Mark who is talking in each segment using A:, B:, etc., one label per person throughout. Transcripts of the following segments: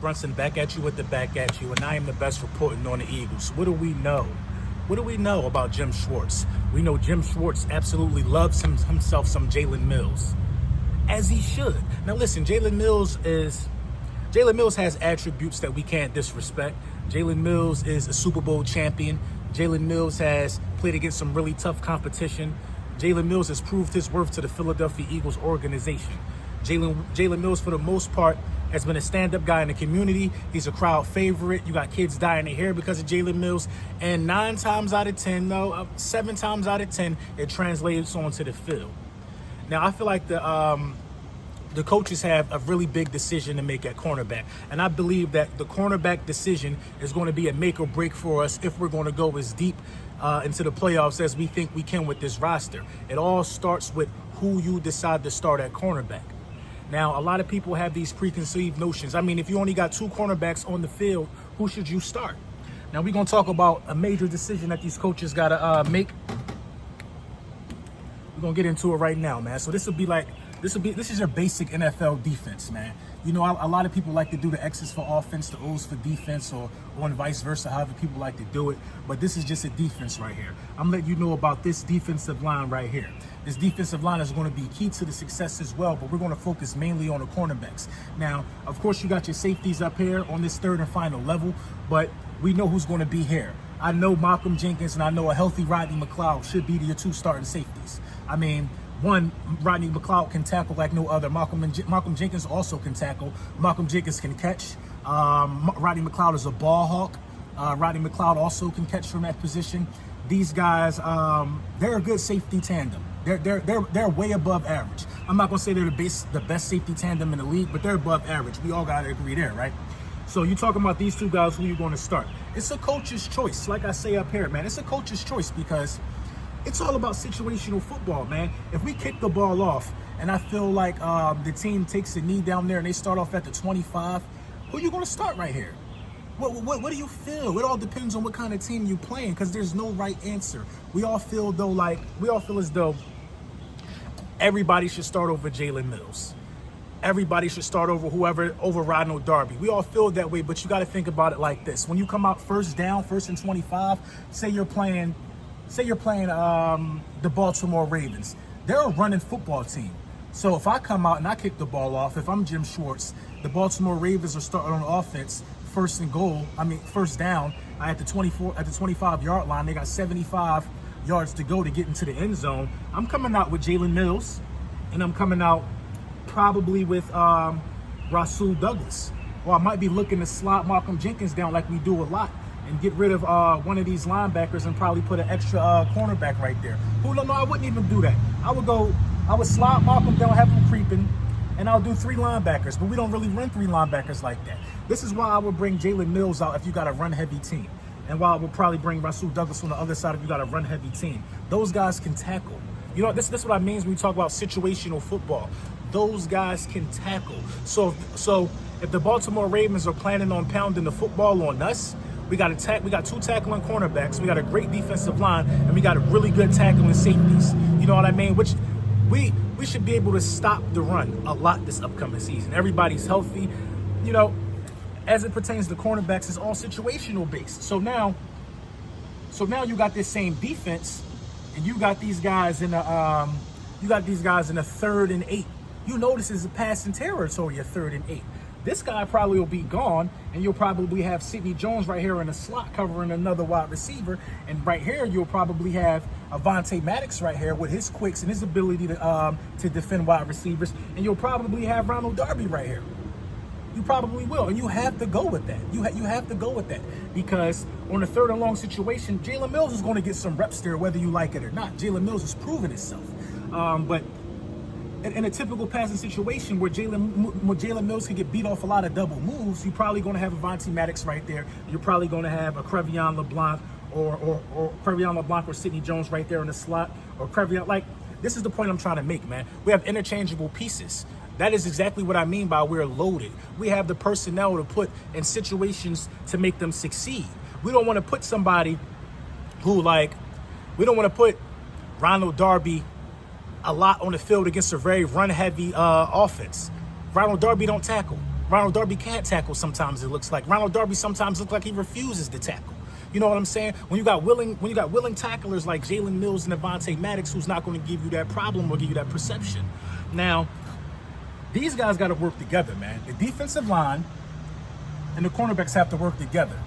A: Brunson, back at you with the back at you, and I am the best reporting on the Eagles. What do we know? What do we know about Jim Schwartz? We know Jim Schwartz absolutely loves himself some Jalen Mills, as he should. Now listen, Jalen Mills has attributes that we can't disrespect. Jalen Mills is a Super Bowl champion. Jalen Mills has played against some really tough competition. Jalen Mills has proved his worth to the Philadelphia Eagles organization. Jalen Mills, for the most part, has been a stand-up guy in the community. He's a crowd favorite. You got kids dyeing their hair because of Jalen Mills. And 7 times out of 10, it translates onto the field. Now, I feel like the coaches have a really big decision to make at cornerback. And I believe that the cornerback decision is going to be a make or break for us if we're going to go as deep into the playoffs as we think we can with this roster. It all starts with who you decide to start at cornerback. Now, a lot of people have these preconceived notions. I mean, if you only got 2 cornerbacks on the field, who should you start? Now, we're going to talk about a major decision that these coaches got to make. We're going to get into it right now, man. So this is your basic NFL defense, man. You know, a lot of people like to do the X's for offense, the O's for defense, or vice versa, however people like to do it. But this is just a defense right here. I'm letting you know about this defensive line right here. This defensive line is going to be key to the success as well, but we're going to focus mainly on the cornerbacks. Now, of course, you got your safeties up here on this third and final level, but we know who's going to be here. I know Malcolm Jenkins and I know a healthy Rodney McLeod should be your 2 starting safeties. I mean, one, Rodney McLeod can tackle like no other. Malcolm Jenkins also can tackle. Malcolm Jenkins can catch. Rodney McLeod is a ball hawk. Rodney McLeod also can catch from that position. These guys, they're a good safety tandem. They're way above average. I'm not gonna say they're the best safety tandem in the league, but they're above average. We all gotta agree there, right? So you're talking about these 2 guys, who you're going to start. It's a coach's choice. Like I say up here, man, it's a coach's choice because it's all about situational football, man. If we kick the ball off and I feel like the team takes a knee down there and they start off at the 25, who are you going to start right here? What do you feel? It all depends on what kind of team you're playing because there's no right answer. We all feel as though everybody should start over Jalen Mills. Everybody should start over Ronald Darby. We all feel that way, but you got to think about it like this. When you come out first and 25, say you're playing the Baltimore Ravens. They're a running football team. So if I come out and I kick the ball off, if I'm Jim Schwartz, the Baltimore Ravens are starting on offense, first down at the 25-yard line. They got 75 yards to go to get into the end zone. I'm coming out with Jalen Mills, and I'm coming out probably with Rasul Douglas. Or I might be looking to slot Malcolm Jenkins down like we do a lot and get rid of one of these linebackers and probably put an extra cornerback right there. No, I wouldn't even do that. I would slide Malcolm down, have him creeping, and I'll do 3 linebackers. But we don't really run 3 linebackers like that. This is why I would bring Jalen Mills out if you got a run-heavy team. And why I would probably bring Rasul Douglas on the other side if you got a run-heavy team. Those guys can tackle. You know, this is what I mean when we talk about situational football. Those guys can tackle. So if the Baltimore Ravens are planning on pounding the football on us, we got 2 tackling cornerbacks, we got a great defensive line, and we got a really good tackling safeties. You know what I mean? Which we should be able to stop the run a lot this upcoming season. Everybody's healthy. You know, as it pertains to cornerbacks, it's all situational based. So now you got this same defense, and you got these guys in a 3rd and 8. You know this is a passing territory, a 3rd and 8. This guy probably will be gone, and you'll probably have Sidney Jones right here in the slot covering another wide receiver. And right here, you'll probably have Avonte Maddox right here with his quicks and his ability to defend wide receivers. And you'll probably have Ronald Darby right here. You probably will, and you have to go with that. You have to go with that because on a 3rd and long situation, Jalen Mills is going to get some reps there, whether you like it or not. Jalen Mills has proven itself, but in a typical passing situation where Jalen Mills can get beat off a lot of double moves, you're probably going to have Avonte Maddox right there. You're probably going to have a Crevion LeBlanc or Crevion LeBlanc or Sidney Jones right there in the slot, or Crevion. Like, this is the point I'm trying to make, man. We have interchangeable pieces. That is exactly what I mean by we're loaded. We have the personnel to put in situations to make them succeed. We don't want to put somebody who, we don't want to put Ronald Darby a lot on the field against a very run-heavy offense. Ronald Darby don't tackle. Ronald Darby can't tackle sometimes, it looks like. Ronald Darby sometimes looks like he refuses to tackle. You know what I'm saying? When you got willing tacklers like Jalen Mills and Avonte Maddox, who's not going to give you that problem or give you that perception. Now, these guys got to work together, man. The defensive line and the cornerbacks have to work together.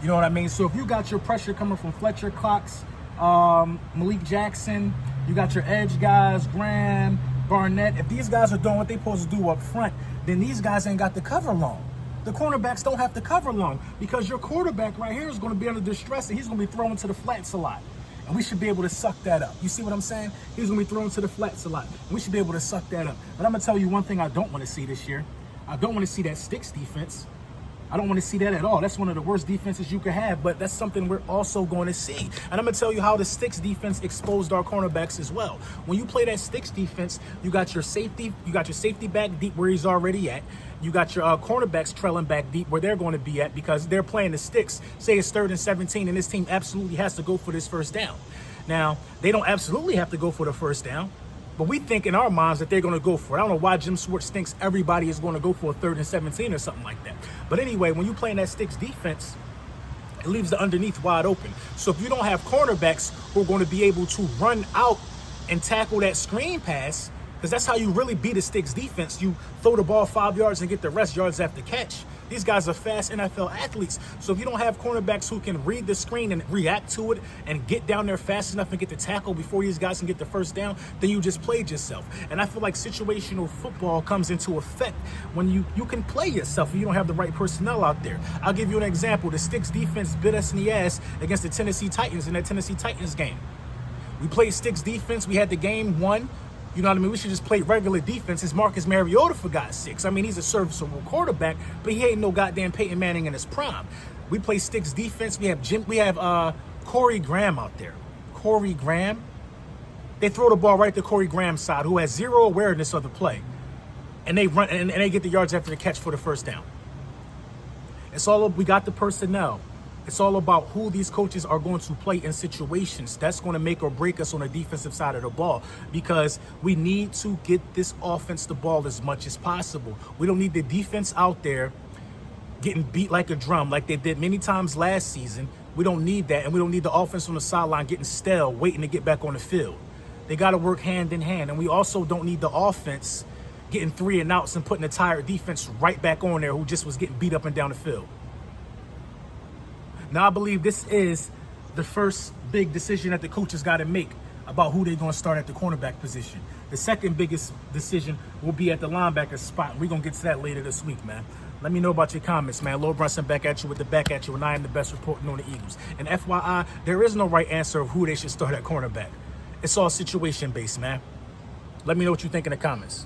A: You know what I mean? So if you got your pressure coming from Fletcher Cox, Malik Jackson, you got your edge guys, Graham, Barnett. If these guys are doing what they're supposed to do up front, then these guys ain't got to cover long. The cornerbacks don't have to cover long because your quarterback right here is going to be under distress and he's going to be throwing to the flats a lot. And we should be able to suck that up. You see what I'm saying? He's going to be throwing to the flats a lot. And we should be able to suck that up. But I'm going to tell you one thing I don't want to see this year. I don't want to see that sticks defense. I don't want to see that at all. That's one of the worst defenses you could have, but that's something we're also going to see. And I'm going to tell you how the sticks defense exposed our cornerbacks as well. When you play that sticks defense, you got your safety back deep where he's already at. You got your cornerbacks trailing back deep where they're going to be at because they're playing the sticks. Say it's 3rd and 17 and this team absolutely has to go for this first down. Now, they don't absolutely have to go for the first down, but we think in our minds that they're going to go for it. I don't know why Jim Schwartz thinks everybody is going to go for a 3rd and 17 or something like that. But anyway, when you play in that sticks defense, it leaves the underneath wide open. So if you don't have cornerbacks who are going to be able to run out and tackle that screen pass, because that's how you really beat a sticks defense. You throw the ball 5 yards and get the rest yards after catch. These guys are fast NFL athletes. So if you don't have cornerbacks who can read the screen and react to it and get down there fast enough and get the tackle before these guys can get the first down, then you just played yourself. And I feel like situational football comes into effect when you can play yourself and you don't have the right personnel out there. I'll give you an example. The sticks defense bit us in the ass against the Tennessee Titans in that Tennessee Titans game. We played sticks defense. We had the game won. You know what I mean? We should just play regular defense. It's Marcus Mariota, for God's sakes. I mean, he's a serviceable quarterback, but he ain't no goddamn Peyton Manning in his prime. We play sticks defense. We have Corey Graham out there. Corey Graham. They throw the ball right to Corey Graham's side, who has zero awareness of the play. And they run and they get the yards after the catch for the first down. We got the personnel. It's all about who these coaches are going to play in situations. That's going to make or break us on the defensive side of the ball because we need to get this offense the ball as much as possible. We don't need the defense out there getting beat like a drum like they did many times last season. We don't need that, and we don't need the offense on the sideline getting stale, waiting to get back on the field. They got to work hand in hand, and we also don't need the offense getting 3 and outs and putting the tired defense right back on there who just was getting beat up and down the field. Now, I believe this is the first big decision that the coaches got to make about who they're going to start at the cornerback position. The second biggest decision will be at the linebacker spot. We're going to get to that later this week, man. Let me know about your comments, man. Lord Brunson back at you with the back at you, and I am the best reporting on the Eagles. And FYI, there is no right answer of who they should start at cornerback. It's all situation-based, man. Let me know what you think in the comments.